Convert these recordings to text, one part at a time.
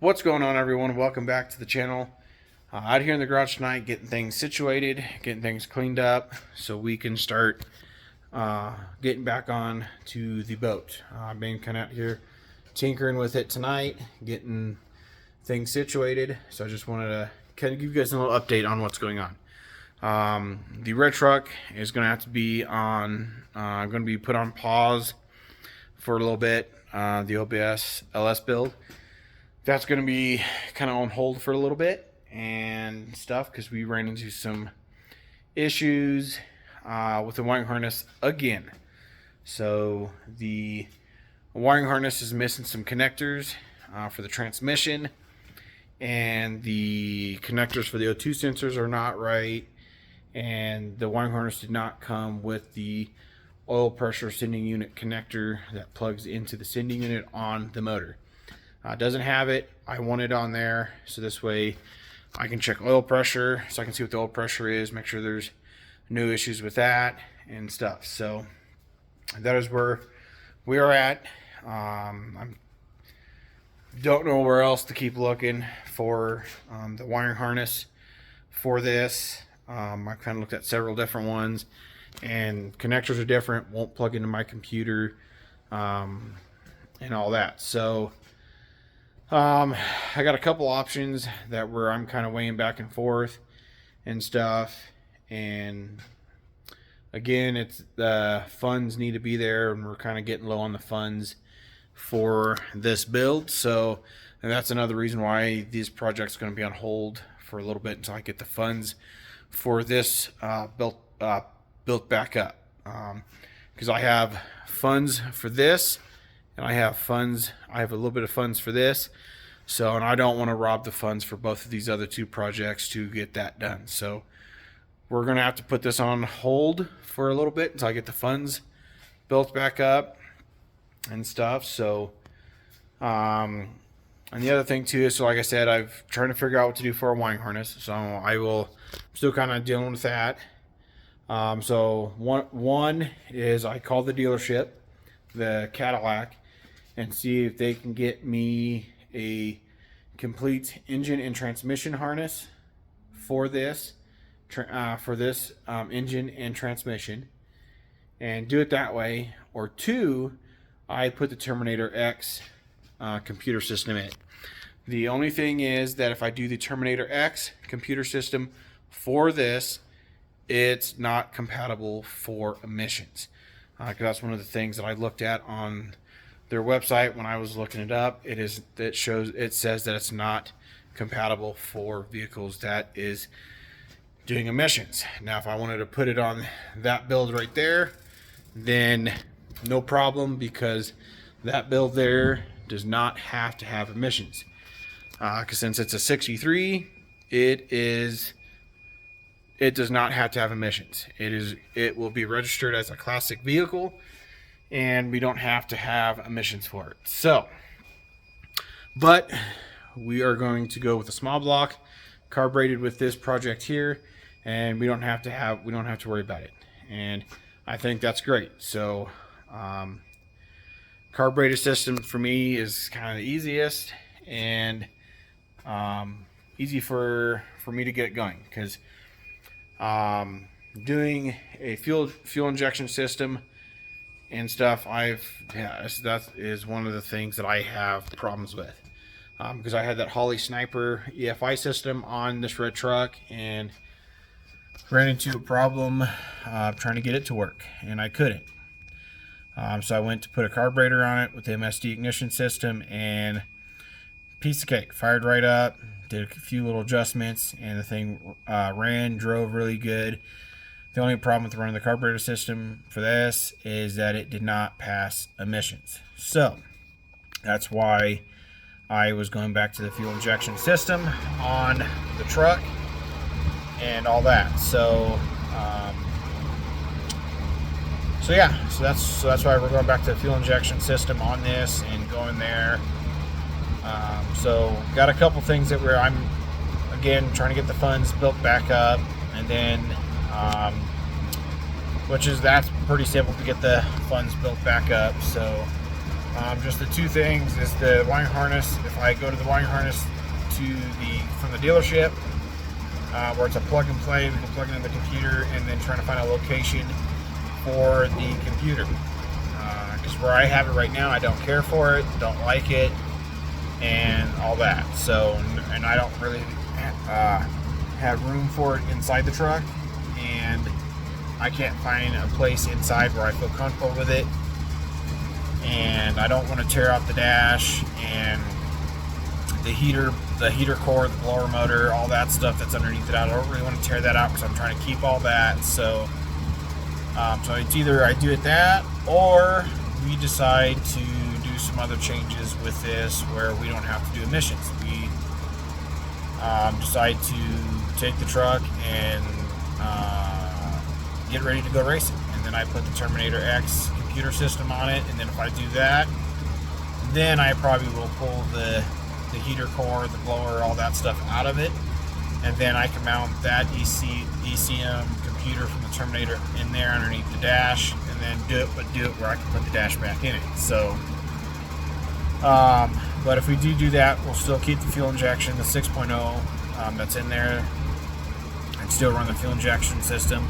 What's going on, everyone? Welcome back to the channel. Out here in the garage tonight, getting things situated, getting things cleaned up so we can start getting back on to the boat. I've been kind of out here tinkering with it tonight, getting things situated. So I just wanted to kind of give you guys a little update on what's going on. The red truck is going to have to be put on pause for a little bit. The OBS LS build, that's going to be kind of on hold for a little bit and stuff because we ran into some issues with the wiring harness again. So the wiring harness is missing some connectors for the transmission, and the connectors for the O2 sensors are not right, and the wiring harness did not come with the oil pressure sending unit connector that plugs into the sending unit on the motor. Doesn't have it. I want it on there so this way I can check oil pressure, so I can see what the oil pressure is, make sure there's no issues with that and stuff. So that is where we are at. I don't know where else to keep looking for the wiring harness for this. I kind of looked at several different ones, and connectors are different, won't plug into my computer, and all that. So I got a couple options where I'm kind of weighing back and forth and stuff. And again, it's the funds need to be there, and we're kind of getting low on the funds for this build. So, and that's another reason why this project's going to be on hold for a little bit until I get the funds for this built back up. Because I have funds for this, and I have a little bit of funds for this. So, and I don't want to rob the funds for both of these other two projects to get that done. So we're going to have to put this on hold for a little bit until I get the funds built back up and stuff. So, and the other thing too is, so like I said, I'm trying to figure out what to do for a wiring harness. So I'm still kind of dealing with that. So one is I called the dealership, the Cadillac, and see if they can get me a complete engine and transmission harness for this engine and transmission, and do it that way. Or two, I put the Terminator X computer system in. The only thing is that if I do the Terminator X computer system for this, it's not compatible for emissions. Because that's one of the things that I looked at on their website when I was looking it up. It says that it's not compatible for vehicles that is doing emissions. Now, if I wanted to put it on that build right there, then no problem, because that build there does not have to have emissions. Because since it's a 63, it does not have to have emissions. It will be registered as a classic vehicle, and we don't have to have emissions for it. So, but we are going to go with a small block carbureted with this project here, and we don't have to worry about it. And I think that's great. So, carbureted system for me is kind of the easiest, and easy for me to get it going, because doing a fuel injection system and stuff, that is one of the things that I have problems with, because I had that Holley Sniper EFI system on this red truck and ran into a problem trying to get it to work, and I couldn't. So I went to put a carburetor on it with the MSD ignition system, and piece of cake, fired right up. Did a few little adjustments, and the thing drove really good. The only problem with running the carburetor system for this is that it did not pass emissions. So that's why I was going back to the fuel injection system on the truck and all that. So that's why we're going back to the fuel injection system on this and going there. So got a couple things that I'm again trying to get the funds built back up, and then that's pretty simple to get the funds built back up. So Just the two things is the wiring harness. If I go to the wiring harness from the dealership, where it's a plug and play, we can plug it in the computer and then trying to find a location for the computer. Because where I have it right now, I don't care for it, don't like it, and all that. So, and I don't really have room for it inside the truck, and I can't find a place inside where I feel comfortable with it. And I don't want to tear out the dash and the heater core, the blower motor, all that stuff that's underneath it. I don't really want to tear that out because I'm trying to keep all that. So, so it's either I do it that, or we decide to do some other changes with this where we don't have to do emissions. We decide to take the truck and get ready to go racing, and then I put the Terminator X computer system on it, and then if I do that, then I probably will pull the heater core, the blower, all that stuff out of it, and then I can mount that ECM computer from the Terminator in there underneath the dash, and then do it where I can put the dash back in it. So but if we do that, we'll still keep the fuel injection, the 6.0 that's in there, and still run the fuel injection system.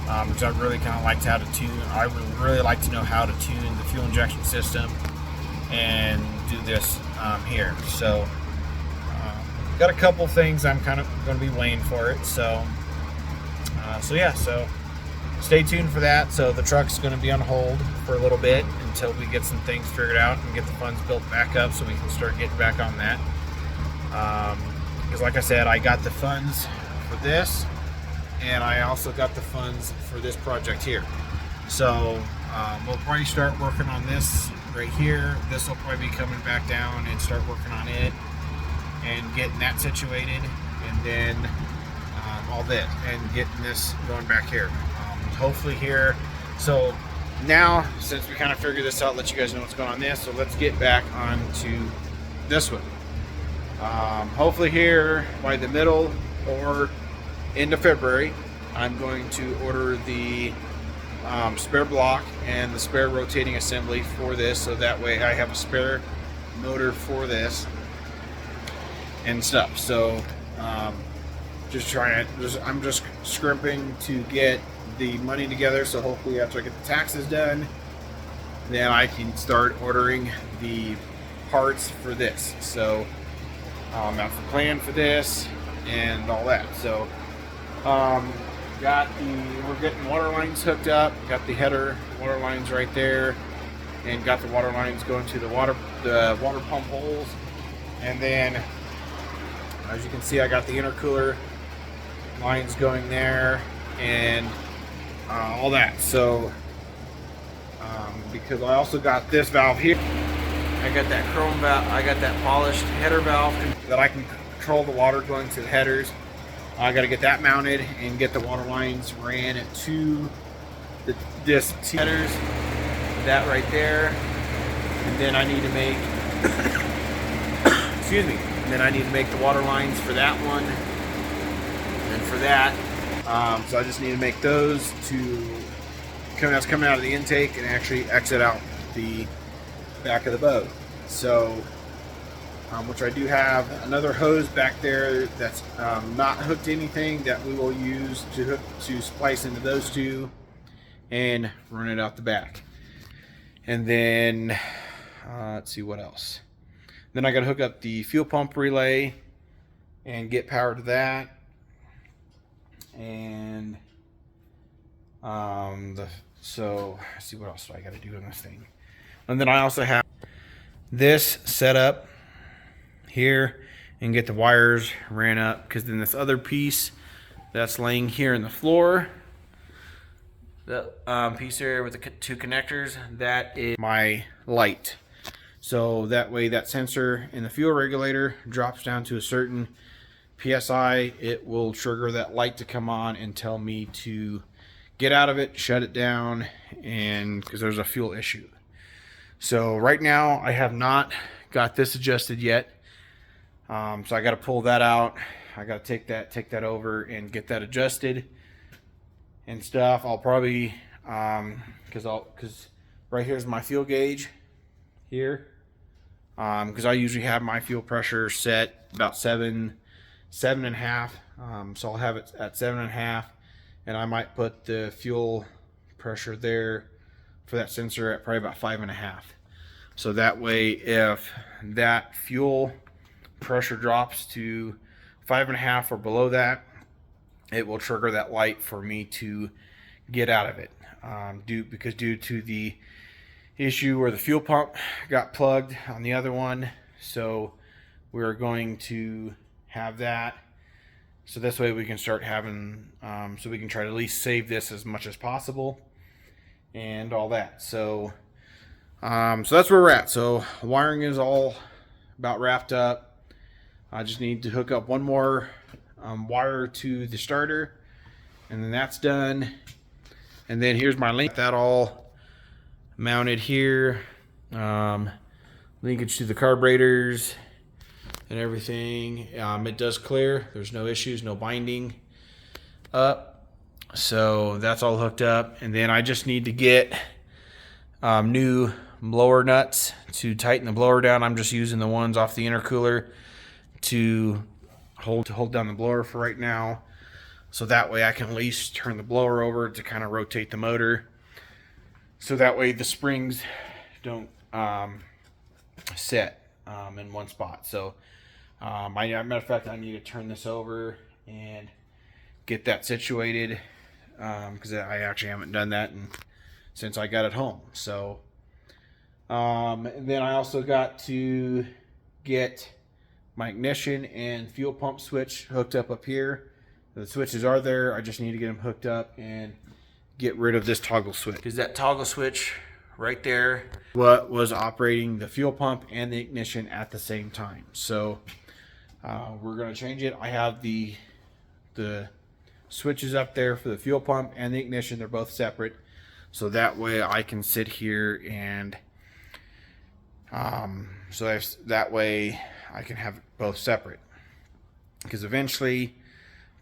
Because I really kind of liked how to tune. I would really like to know how to tune the fuel injection system and do this here. So, got a couple things I'm kind of going to be weighing for it. So yeah. So stay tuned for that. So the truck's going to be on hold for a little bit until we get some things figured out and get the funds built back up, so we can start getting back on that. Because like I said, I got the funds for this, and I also got the funds for this project here. So we'll probably start working on this right here. This will probably be coming back down and start working on it and getting that situated, and then all this and getting this going back here. Hopefully here. So now, since we kind of figured this out, let you guys know what's going on this. So let's get back onto this one. Hopefully here by the middle or end of February, I'm going to order the spare block and the spare rotating assembly for this, so that way I have a spare motor for this and stuff. So I'm just scrimping to get the money together, so hopefully after I get the taxes done, then I can start ordering the parts for this. So that's the plan for this and all that. So we're getting water lines hooked up, got the header water lines right there, and got the water lines going to the water pump holes. And then as you can see, I got the intercooler lines going there and all that. So because I also got this valve here, I got that chrome valve, I got that polished header valve that I can control the water going to the headers. I got to get that mounted and get the water lines ran to this headers, that right there, and then I need to make excuse me, and then I need to make the water lines for that one and for that. So I just need to make those that's coming out of the intake and actually exit out the back of the boat. So which I do have another hose back there that's not hooked to anything that we will use to splice into those two and run it out the back. And then let's see what else. Then I got to hook up the fuel pump relay and get power to that. And so let's see what else do I got to do in this thing. And then I also have this set up here and get the wires ran up, because then this other piece that's laying here in the floor, the piece here with the two connectors, that is my light. So that way that sensor in the fuel regulator drops down to a certain PSI, it will trigger that light to come on and tell me to get out of it, shut it down, and because there's a fuel issue. So right now I have not got this adjusted yet. So I got to pull that out. I got to take that over and get that adjusted and stuff. I'll probably because right here's my fuel gauge here, because I usually have my fuel pressure set about 7.5. So I'll have it at 7.5, and I might put the fuel pressure there for that sensor at probably about 5.5. So that way, if that fuel pressure drops to 5.5 or below that, it will trigger that light for me to get out of it. Because due to the issue where the fuel pump got plugged on the other one, so we're going to have that. So this way we can start having, so we can try to at least save this as much as possible and all that. So that's where we're at. So wiring is all about wrapped up. I just need to hook up one more wire to the starter, and then that's done. And then here's my link. That all mounted here. Linkage to the carburetors and everything. It does clear. There's no issues, no binding up. So that's all hooked up. And then I just need to get new blower nuts to tighten the blower down. I'm just using the ones off the intercooler to hold down the blower for right now. So that way I can at least turn the blower over to kind of rotate the motor. So that way the springs don't set in one spot. So matter of fact, I need to turn this over and get that situated, because I actually haven't done that since I got it home. So and then I also got to get my ignition and fuel pump switch hooked up here. The switches are there. I just need to get them hooked up and get rid of this toggle switch, because that toggle switch right there what was operating the fuel pump and the ignition at the same time. So we're going to change it. I have the switches up there for the fuel pump and the ignition. They're both separate, so that way I can sit here and that way I can have both separate, because eventually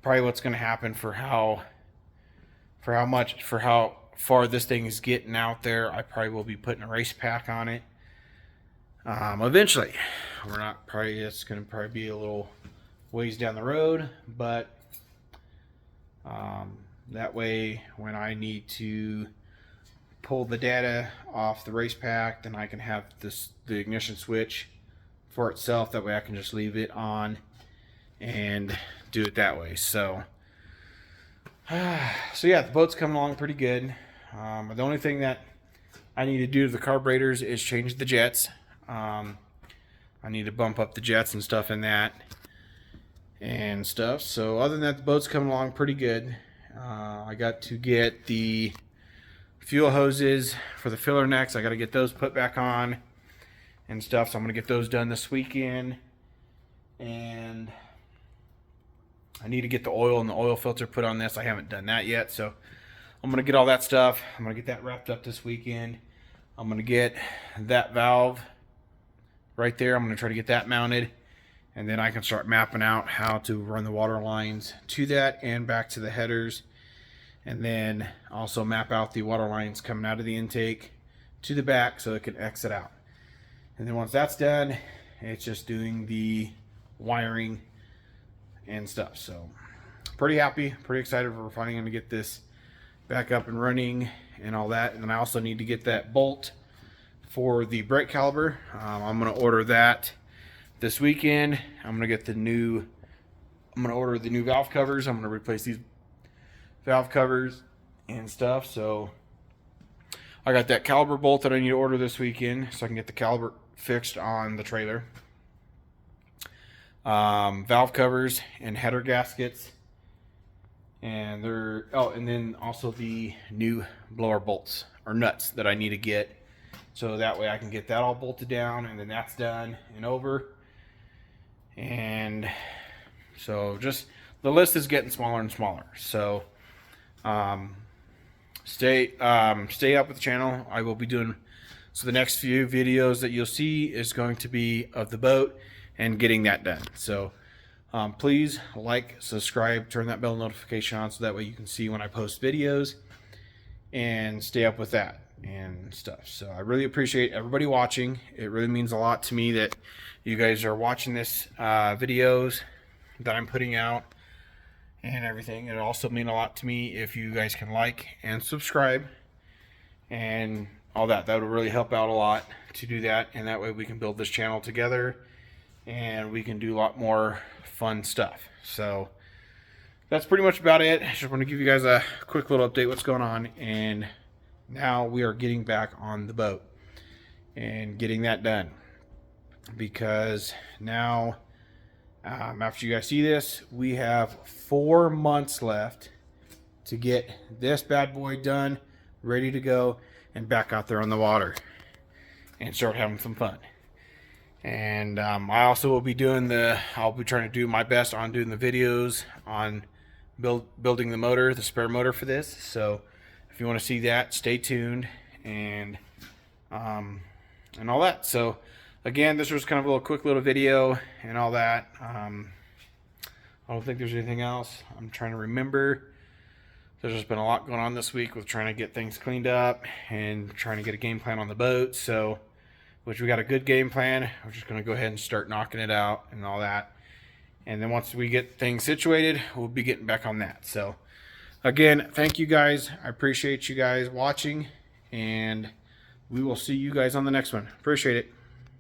probably what's going to happen for how far this thing is getting out there, I probably will be putting a race pack on it eventually. It's going to probably be a little ways down the road, but that way when I need to pull the data off the race pack, then I can have the ignition switch for itself. That way I can just leave it on and do it that way. So yeah, the boat's coming along pretty good. The only thing that I need to do to the carburetors is change the jets. I need to bump up the jets and stuff in that and stuff. So other than that, the boat's coming along pretty good. I got to get the fuel hoses for the filler necks. I got to get those put back on and stuff. So I'm going to get those done this weekend. And I need to get the oil and the oil filter put on this. I haven't done that yet. So I'm going to get all that stuff. I'm going to get that wrapped up this weekend. I'm going to get that valve right there. I'm going to try to get that mounted. And then I can start mapping out how to run the water lines to that and back to the headers. And then also map out the water lines coming out of the intake to the back so it can exit out. And then once that's done, it's just doing the wiring and stuff. So pretty happy, pretty excited for finally going to get this back up and running and all that. And then I also need to get that bolt for the brake caliper. I'm going to order that this weekend. I'm going to order the new valve covers. I'm going to replace these valve covers and stuff. So I got that caliper bolt that I need to order this weekend so I can get the caliper fixed on the trailer. Valve covers and header gaskets, and and then also the new blower bolts or nuts that I need to get, so that way I can get that all bolted down, and then that's done and over. And so just the list is getting smaller and smaller. So stay up with the channel. I will be doing, so the next few videos that you'll see is going to be of the boat and getting that done. So please like, subscribe, turn that bell notification on so that way you can see when I post videos and stay up with that. and stuff. So I really appreciate everybody watching. It really means a lot to me that you guys are watching this videos that I'm putting out and everything. It also means a lot to me if you guys can like and subscribe and all that. That would really help out a lot to do that, and that way we can build this channel together and we can do a lot more fun stuff. So that's pretty much about it. I just want to give you guys a quick little update what's going on, and now we are getting back on the boat and getting that done, because now after you guys see this, we have 4 months left to get this bad boy done, ready to go, and back out there on the water and start having some fun. And I also will be doing I'll be trying to do my best on doing the videos on building the motor, the spare motor for this. So if you want to see that, stay tuned, and all that. So again, this was kind of a little quick little video and all that. I don't think there's anything else. I'm trying to remember. There's just been a lot going on this week with trying to get things cleaned up and trying to get a game plan on the boat. So, which we got a good game plan. We're just going to go ahead and start knocking it out and all that. And then once we get things situated, we'll be getting back on that. So again, thank you guys. I appreciate you guys watching, and we will see you guys on the next one. Appreciate it.